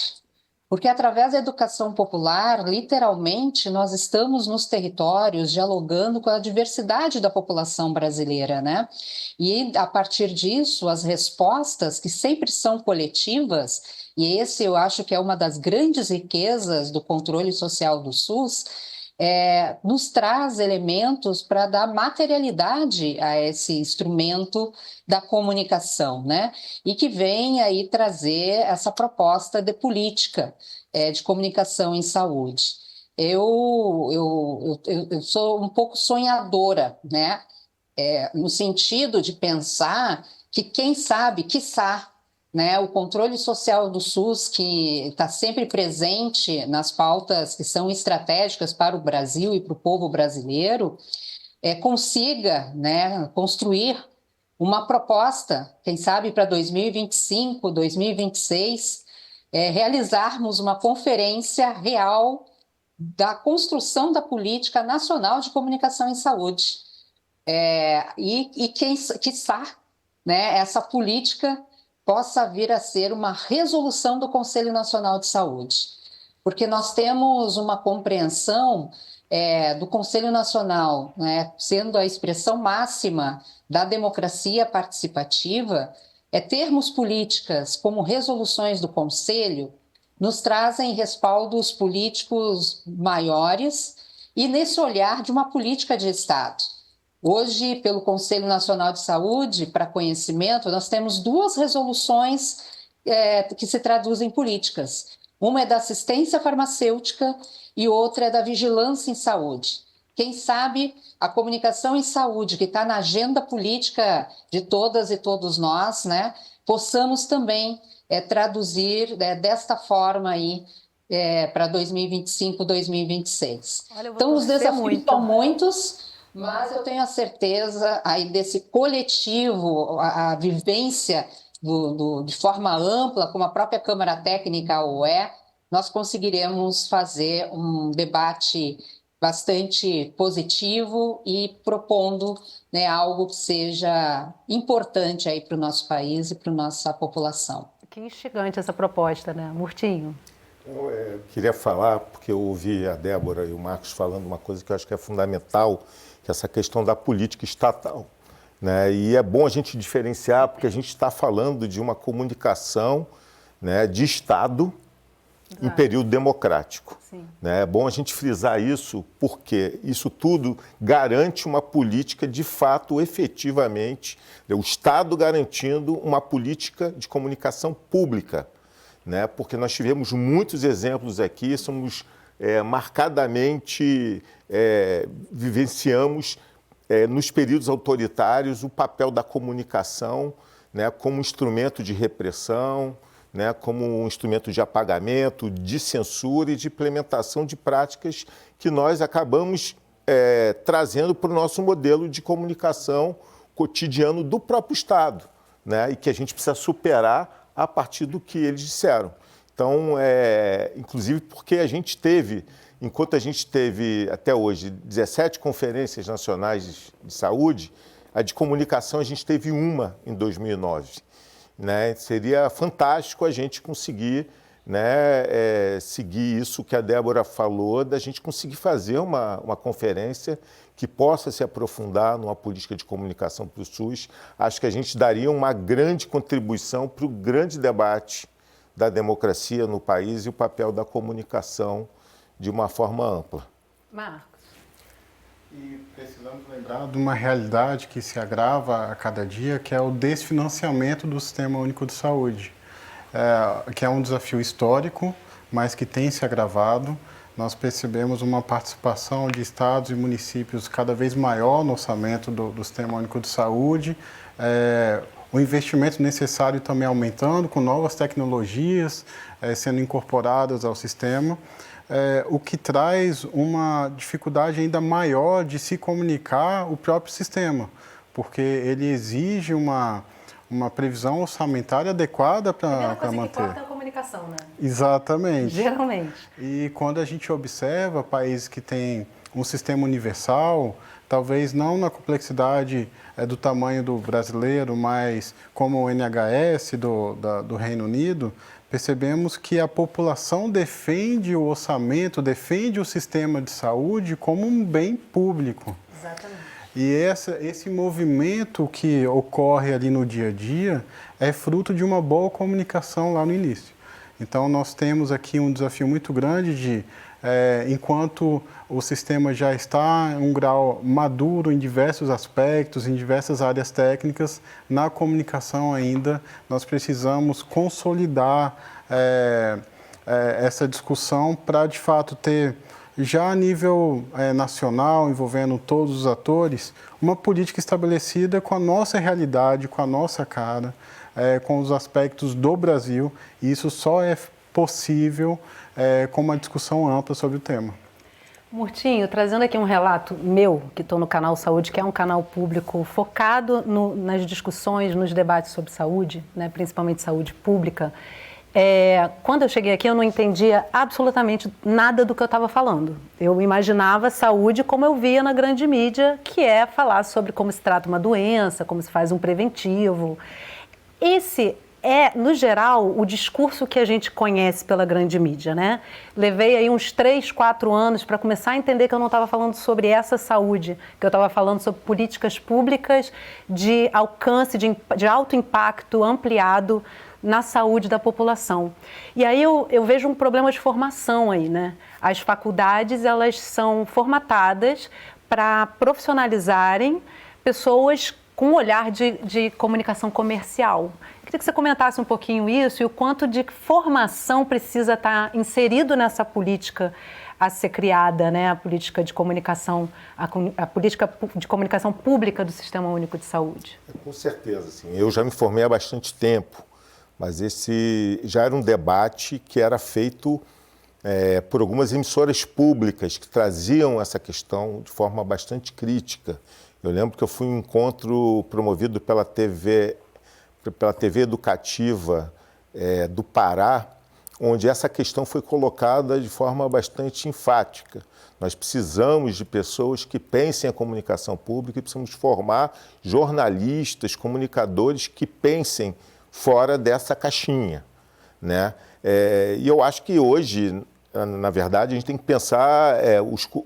Porque através da educação popular, literalmente, nós estamos nos territórios dialogando com a diversidade da população brasileira, né? E a partir disso, as respostas, que sempre são coletivas, e esse eu acho que é uma das grandes riquezas do controle social do SUS, nos traz elementos para dar materialidade a esse instrumento da comunicação, né? E que vem aí trazer essa proposta de política de comunicação em saúde. Eu sou um pouco sonhadora, né? No sentido de pensar que quem sabe, quiçá, né, o controle social do SUS, que está sempre presente nas pautas que são estratégicas para o Brasil e para o povo brasileiro, consiga, né, construir uma proposta, quem sabe para 2025, 2026, realizarmos uma conferência real da construção da política nacional de comunicação em saúde. Quiçá, né, essa política possa vir a ser uma resolução do Conselho Nacional de Saúde, porque nós temos uma compreensão do Conselho Nacional, né, sendo a expressão máxima da democracia participativa, termos políticas como resoluções do Conselho nos trazem respaldos políticos maiores e nesse olhar de uma política de Estado. Hoje, pelo Conselho Nacional de Saúde, para conhecimento, nós temos 2 resoluções que se traduzem em políticas. Uma é da assistência farmacêutica e outra é da vigilância em saúde. Quem sabe a comunicação em saúde, que está na agenda política de todas e todos nós, né, possamos também traduzir desta forma aí para 2025, 2026. Olha, então, os desafios são muitos, mas eu tenho a certeza aí desse coletivo, a vivência de forma ampla, como a própria Câmara Técnica nós conseguiremos fazer um debate bastante positivo e propondo, né, algo que seja importante aí para o nosso país e para a nossa população. Que instigante essa proposta, né? Murtinho. Eu queria falar, porque eu ouvi a Débora e o Marcos falando uma coisa que eu acho que é fundamental, que é essa questão da política estatal, né? E é bom a gente diferenciar, porque a gente está falando de uma comunicação, né, de Estado em período democrático. Né? É bom a gente frisar isso, porque isso tudo garante uma política de fato, efetivamente, o Estado garantindo uma política de comunicação pública. Né? Porque nós tivemos muitos exemplos aqui, somos marcadamente, vivenciamos nos períodos autoritários o papel da comunicação, né, como instrumento de repressão, né, como um instrumento de apagamento, de censura e de implementação de práticas que nós acabamos trazendo para o nosso modelo de comunicação cotidiano do próprio Estado, né, e que a gente precisa superar a partir do que eles disseram. Então, inclusive porque a gente teve, enquanto a gente teve até hoje 17 conferências nacionais de saúde, a de comunicação a gente teve uma em 2009. Né? Seria fantástico a gente conseguir, né, seguir isso que a Débora falou, da gente conseguir fazer uma conferência que possa se aprofundar numa política de comunicação para o SUS. Acho que a gente daria uma grande contribuição para o grande debate da democracia no país e o papel da comunicação de uma forma ampla. Marcos. E precisamos lembrar de uma realidade que se agrava a cada dia, que é o desfinanciamento do Sistema Único de Saúde, que é um desafio histórico, mas que tem se agravado. Nós percebemos uma participação de estados e municípios cada vez maior no orçamento do Sistema Único de Saúde, o investimento necessário também aumentando, com novas tecnologias sendo incorporadas ao sistema. O que traz uma dificuldade ainda maior de se comunicar o próprio sistema, porque ele exige uma previsão orçamentária adequada para manter. Que importa é a comunicação, né? Exatamente. Geralmente. E quando a gente observa países que têm um sistema universal, talvez não na complexidade do tamanho do brasileiro, mas como o NHS do Reino Unido, percebemos que a população defende o orçamento, defende o sistema de saúde como um bem público. Exatamente. E esse movimento que ocorre ali no dia a dia é fruto de uma boa comunicação lá no início. Então, nós temos aqui um desafio muito grande de, enquanto o sistema já está em um grau maduro em diversos aspectos, em diversas áreas técnicas, na comunicação ainda nós precisamos consolidar essa discussão para, de fato, ter, já a nível nacional, envolvendo todos os atores, uma política estabelecida com a nossa realidade, com a nossa cara, com os aspectos do Brasil, e isso só é possível com uma discussão ampla sobre o tema. Murtinho, trazendo aqui um relato meu, que estou no canal Saúde, que é um canal público focado nas discussões, nos debates sobre saúde, né, principalmente saúde pública. Quando eu cheguei aqui, eu não entendia absolutamente nada do que eu estava falando. Eu imaginava saúde como eu via na grande mídia, que é falar sobre como se trata uma doença, como se faz um preventivo. Esse no geral, o discurso que a gente conhece pela grande mídia, né? Levei aí uns 3, 4 anos para começar a entender que eu não estava falando sobre essa saúde, que eu estava falando sobre políticas públicas de alcance, de alto impacto ampliado na saúde da população. E aí eu vejo um problema de formação aí, né? As faculdades, elas são formatadas para profissionalizarem pessoas com um olhar de comunicação comercial. Queria que você comentasse um pouquinho isso e o quanto de formação precisa estar inserido nessa política a ser criada, né? A política de comunicação, a política de comunicação pública do Sistema Único de Saúde. Com certeza, sim. Eu já me formei há bastante tempo, mas esse já era um debate que era feito por algumas emissoras públicas que traziam essa questão de forma bastante crítica. Eu lembro que eu fui em um encontro promovido pela TV Educativa do Pará, onde essa questão foi colocada de forma bastante enfática. Nós precisamos de pessoas que pensem a comunicação pública e precisamos formar jornalistas, comunicadores que pensem fora dessa caixinha. né? E eu acho que hoje, na verdade, a gente tem que pensar,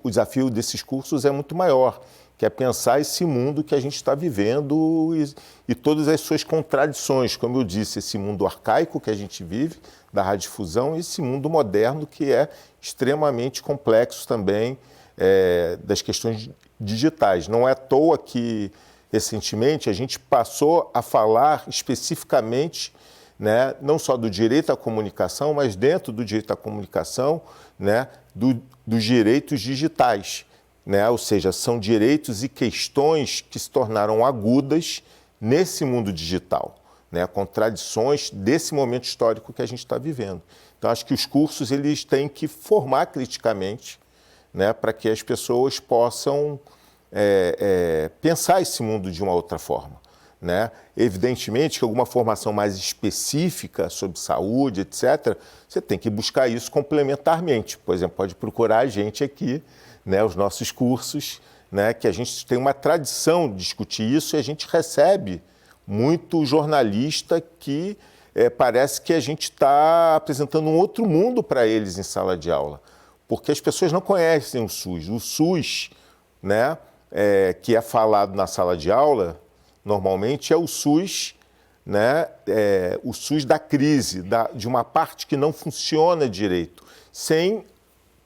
o desafio desses cursos é muito maior, que é pensar esse mundo que a gente está vivendo e todas as suas contradições, como eu disse, esse mundo arcaico que a gente vive, da radiodifusão, e esse mundo moderno que é extremamente complexo também, das questões digitais. Não é à toa que, recentemente, a gente passou a falar especificamente, né, não só do direito à comunicação, mas dentro do direito à comunicação, né, dos direitos digitais. Né? Ou seja, são direitos e questões que se tornaram agudas nesse mundo digital, né? Contradições desse momento histórico que a gente está vivendo. Então, acho que os cursos eles têm que formar criticamente, né, para que as pessoas possam pensar esse mundo de uma outra forma. Né? Evidentemente que alguma formação mais específica sobre saúde, etc., você tem que buscar isso complementarmente. Por exemplo, pode procurar a gente aqui, né, os nossos cursos, né, que a gente tem uma tradição de discutir isso e a gente recebe muito jornalista que parece que a gente está apresentando um outro mundo para eles em sala de aula, porque as pessoas não conhecem o SUS. O SUS, né, que é falado na sala de aula, normalmente é o SUS, né, o SUS da crise, de uma parte que não funciona direito, sem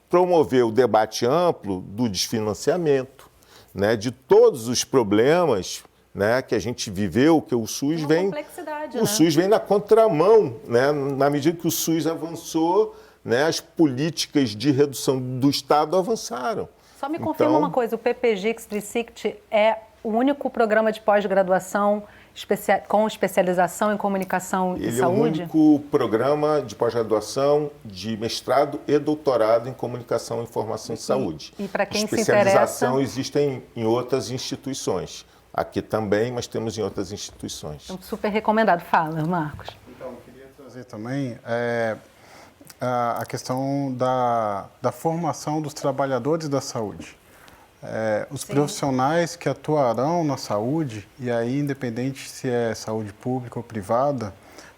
promover o debate amplo do desfinanciamento, né, de todos os problemas, né, que a gente viveu, que o SUS vem... complexidade, o SUS vem na contramão, né, na medida que o SUS avançou, né, as políticas de redução do Estado avançaram. Só me confirma uma coisa, o PPGIX Tricict é o único programa de pós-graduação com especialização em comunicação e saúde? Ele é o único programa de pós-graduação de mestrado e doutorado em comunicação, informação e saúde. E para quem se interessa... Especialização existem em outras instituições. Aqui também, mas temos em outras instituições. Então, super recomendado. Fala, Marcos. Então, eu queria trazer também a questão da formação dos trabalhadores da saúde. Os profissionais que atuarão na saúde, e aí independente se é saúde pública ou privada,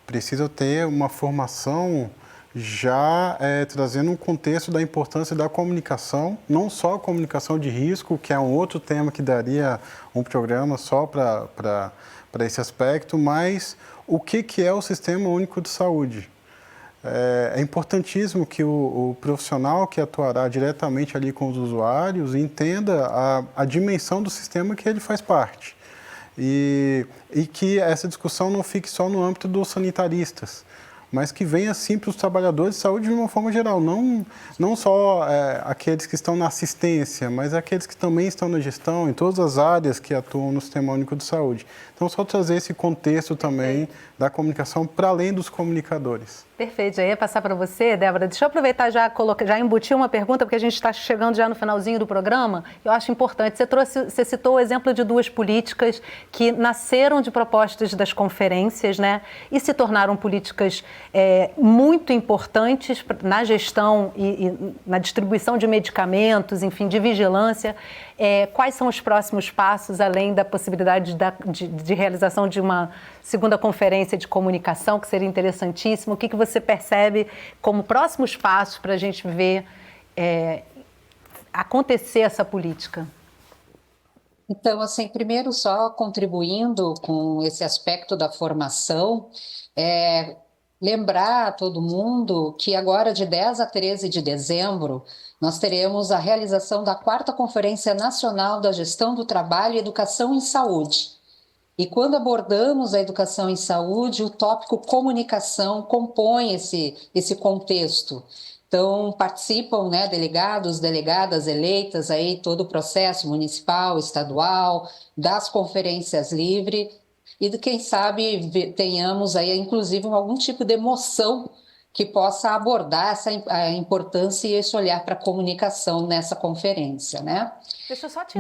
precisam ter uma formação já trazendo um contexto da importância da comunicação, não só a comunicação de risco, que é um outro tema que daria um programa só para esse aspecto, mas o que é o Sistema Único de Saúde. É importantíssimo que o profissional que atuará diretamente ali com os usuários entenda a dimensão do sistema que ele faz parte. E que essa discussão não fique só no âmbito dos sanitaristas, mas que venha sim para os trabalhadores de saúde de uma forma geral, não só aqueles que estão na assistência, mas aqueles que também estão na gestão, em todas as áreas que atuam no Sistema Único de Saúde. Então, só trazer esse contexto também da comunicação para além dos comunicadores. Perfeito, já ia passar para você, Débora. Deixa eu aproveitar já embutir uma pergunta, porque a gente está chegando já no finalzinho do programa. Eu acho importante. Você citou o exemplo de duas políticas que nasceram de propostas das conferências, né, e se tornaram políticas muito importantes na gestão e na distribuição de medicamentos, enfim, de vigilância. Quais são os próximos passos, além da possibilidade de realização de uma segunda conferência de comunicação, que seria interessantíssimo? O que você percebe como próximos passos para a gente ver acontecer essa política? Então, assim, primeiro só contribuindo com esse aspecto da formação, lembrar a todo mundo que agora de 10 a 13 de dezembro nós teremos a realização da 4ª Conferência Nacional da Gestão do Trabalho e Educação em Saúde. E quando abordamos a educação em saúde, o tópico comunicação compõe esse contexto. Então, participam, né, delegados, delegadas eleitas, aí todo o processo municipal, estadual, das conferências livres, e quem sabe tenhamos aí, inclusive, algum tipo de moção que possa abordar a importância e esse olhar para a comunicação nessa conferência, né? Deixa eu só te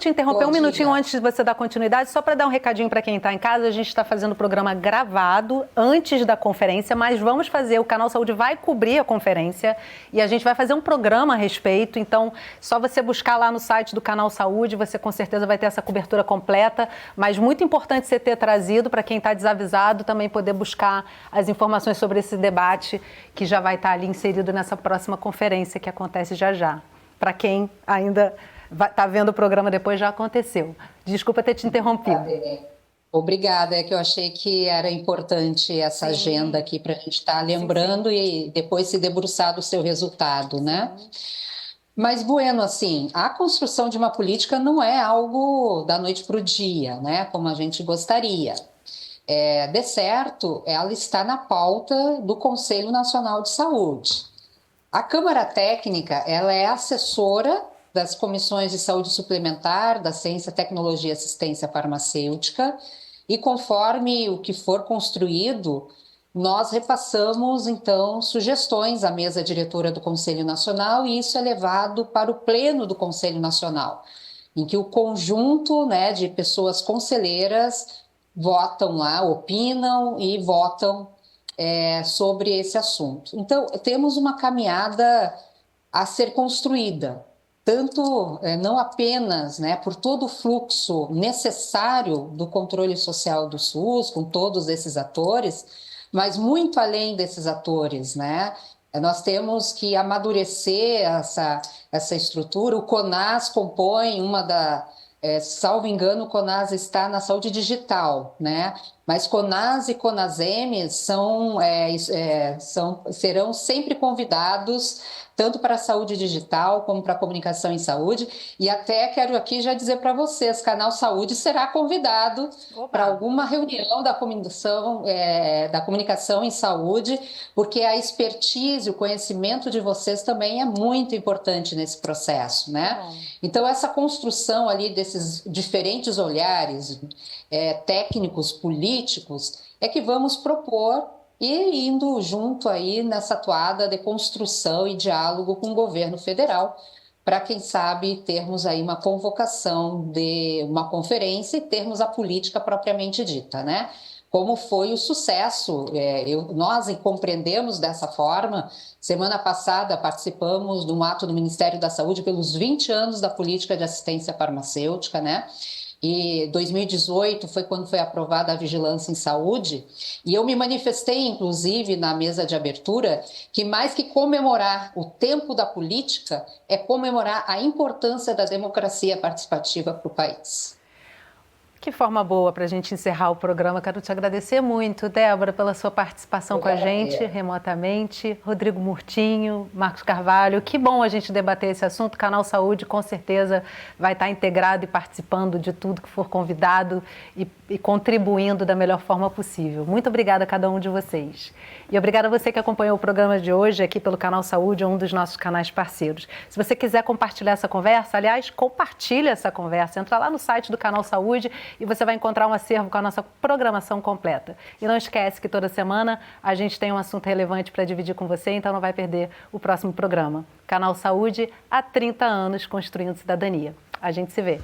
interromper, um minutinho antes de você dar continuidade, só para dar um recadinho para quem está em casa. A gente está fazendo o programa gravado antes da conferência, mas vamos fazer, o Canal Saúde vai cobrir a conferência e a gente vai fazer um programa a respeito. Então, só você buscar lá no site do Canal Saúde, você com certeza vai ter essa cobertura completa, mas muito importante você ter trazido para quem está desavisado também poder buscar as informações sobre esse debate que já vai estar ali inserido nessa próxima conferência que acontece já já. Para quem ainda está vendo o programa depois, já aconteceu. Desculpa ter te interrompido. Obrigada, é que eu achei que era importante essa agenda aqui para a gente estar lembrando e depois se debruçar do seu resultado, né? Mas, bueno, assim, a construção de uma política não é algo da noite para o dia, né? Como a gente gostaria. De certo, ela está na pauta do Conselho Nacional de Saúde. A Câmara Técnica, ela é assessora das comissões de saúde suplementar, da ciência, tecnologia e assistência farmacêutica, e conforme o que for construído, nós repassamos, então, sugestões à mesa diretora do Conselho Nacional, e isso é levado para o pleno do Conselho Nacional, em que o conjunto, né, de pessoas conselheiras votam lá, opinam e votam sobre esse assunto. Então, temos uma caminhada a ser construída, tanto não apenas, né, por todo o fluxo necessário do controle social do SUS, com todos esses atores, mas muito além desses atores, né? Nós temos que amadurecer essa estrutura. O CONAS compõe salvo engano, o CONAS está na saúde digital, né? Mas CONAS e CONASEM serão sempre convidados, tanto para a saúde digital como para a comunicação em saúde. E até quero aqui já dizer para vocês, Canal Saúde será convidado para alguma reunião da comunicação em saúde, porque a expertise, o conhecimento de vocês também é muito importante nesse processo, né? Então, essa construção ali desses diferentes olhares técnicos, políticos, é que vamos propor e indo junto aí nessa toada de construção e diálogo com o governo federal, para, quem sabe, termos aí uma convocação de uma conferência e termos a política propriamente dita, né? Como foi o sucesso, nós compreendemos dessa forma. Semana passada participamos de um ato do Ministério da Saúde pelos 20 anos da política de assistência farmacêutica, né? E 2018 foi quando foi aprovada a vigilância em saúde, e eu me manifestei, inclusive, na mesa de abertura, que mais que comemorar o tempo da política, é comemorar a importância da democracia participativa para o país. Que forma boa para a gente encerrar o programa. Quero te agradecer muito, Débora, pela sua participação com a gente remotamente. Rodrigo Murtinho, Marcos Carvalho, que bom a gente debater esse assunto. O Canal Saúde, com certeza, vai estar integrado e participando de tudo que for convidado e contribuindo da melhor forma possível. Muito obrigada a cada um de vocês. E obrigada a você que acompanhou o programa de hoje aqui pelo Canal Saúde, um dos nossos canais parceiros. Se você quiser compartilhar essa conversa, aliás, compartilha essa conversa. Entra lá no site do Canal Saúde e você vai encontrar um acervo com a nossa programação completa. E não esquece que toda semana a gente tem um assunto relevante para dividir com você, então não vai perder o próximo programa. Canal Saúde, há 30 anos construindo cidadania. A gente se vê.